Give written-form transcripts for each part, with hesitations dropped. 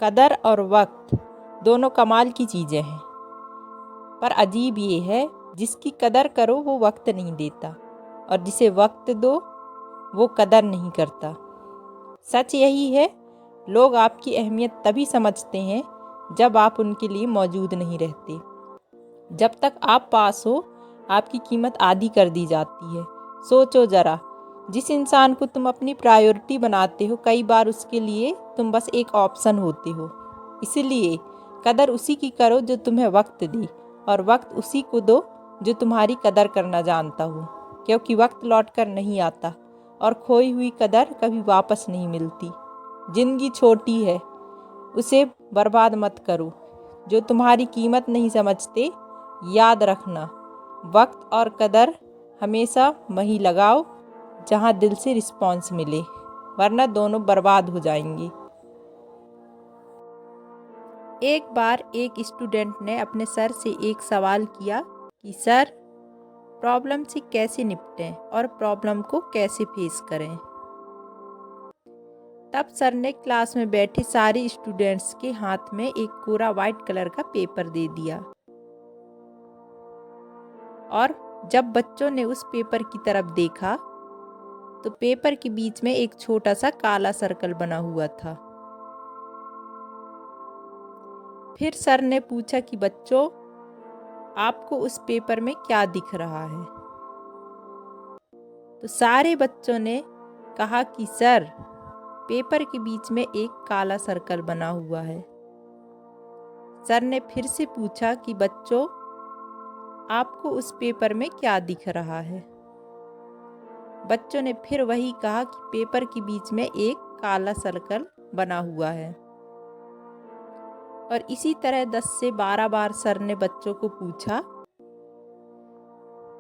कदर और वक्त दोनों कमाल की चीज़ें हैं, पर अजीब ये है जिसकी कदर करो वो वक्त नहीं देता और जिसे वक्त दो वो कदर नहीं करता। सच यही है, लोग आपकी अहमियत तभी समझते हैं जब आप उनके लिए मौजूद नहीं रहते। जब तक आप पास हो आपकी कीमत आधी कर दी जाती है। सोचो ज़रा, जिस इंसान को तुम अपनी प्रायोरिटी बनाते हो कई बार उसके लिए तुम बस एक ऑप्शन होते हो। इसीलिए कदर उसी की करो जो तुम्हें वक्त दे और वक्त उसी को दो जो तुम्हारी कदर करना जानता हो, क्योंकि वक्त लौट कर नहीं आता और खोई हुई कदर कभी वापस नहीं मिलती। जिंदगी छोटी है, उसे बर्बाद मत करो। जो तुम्हारी कीमत नहीं समझते, याद रखना, वक्त और कदर हमेशा वहीं लगाओ जहां दिल से रिस्पॉन्स मिले, वरना दोनों बर्बाद हो जाएंगे। एक बार एक स्टूडेंट ने अपने सर से एक सवाल किया कि सर, प्रॉब्लम से कैसे निपटें और प्रॉब्लम को कैसे फेस करें। तब सर ने क्लास में बैठे सारे स्टूडेंट्स के हाथ में एक कोरा वाइट कलर का पेपर दे दिया और जब बच्चों ने उस पेपर की तरफ देखा तो पेपर के बीच में एक छोटा सा काला सर्कल बना हुआ था। फिर सर ने पूछा कि बच्चों, आपको उस पेपर में क्या दिख रहा है। तो सारे बच्चों ने कहा कि सर, पेपर के बीच में एक काला सर्कल बना हुआ है। सर ने फिर से पूछा कि बच्चों, आपको उस पेपर में क्या दिख रहा है। बच्चों ने फिर वही कहा कि पेपर के बीच में एक काला सर्कल बना हुआ है। और इसी तरह 10 से 12 बार सर ने बच्चों को पूछा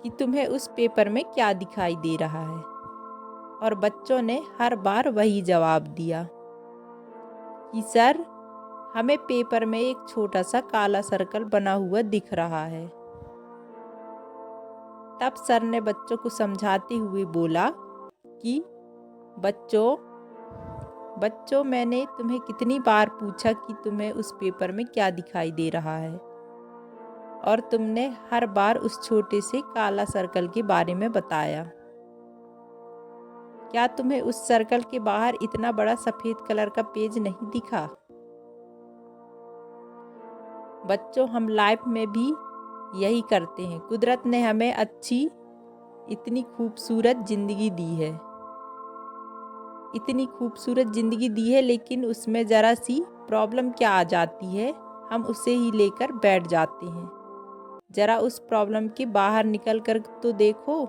कि तुम्हें उस पेपर में क्या दिखाई दे रहा है, और बच्चों ने हर बार वही जवाब दिया कि सर, हमें पेपर में एक छोटा सा काला सर्कल बना हुआ दिख रहा है। तब सर ने बच्चों को समझाते हुए बोला कि बच्चों, मैंने तुम्हें कितनी बार पूछा कि तुम्हें उस पेपर में क्या दिखाई दे रहा है, और तुमने हर बार उस छोटे से काला सर्कल के बारे में बताया। क्या तुम्हें उस सर्कल के बाहर इतना बड़ा सफ़ेद कलर का पेज नहीं दिखा। बच्चों, हम लाइफ में भी यही करते हैं। कुदरत ने हमें इतनी खूबसूरत ज़िंदगी दी है, लेकिन उसमें ज़रा सी प्रॉब्लम क्या आ जाती है, हम उसे ही लेकर बैठ जाते हैं। ज़रा उस प्रॉब्लम के बाहर निकल कर तो देखो,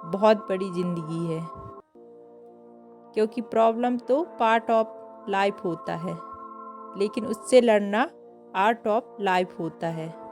बहुत बड़ी ज़िंदगी है। क्योंकि प्रॉब्लम तो पार्ट ऑफ लाइफ होता है, लेकिन उससे लड़ना आर्ट ऑफ लाइफ होता है।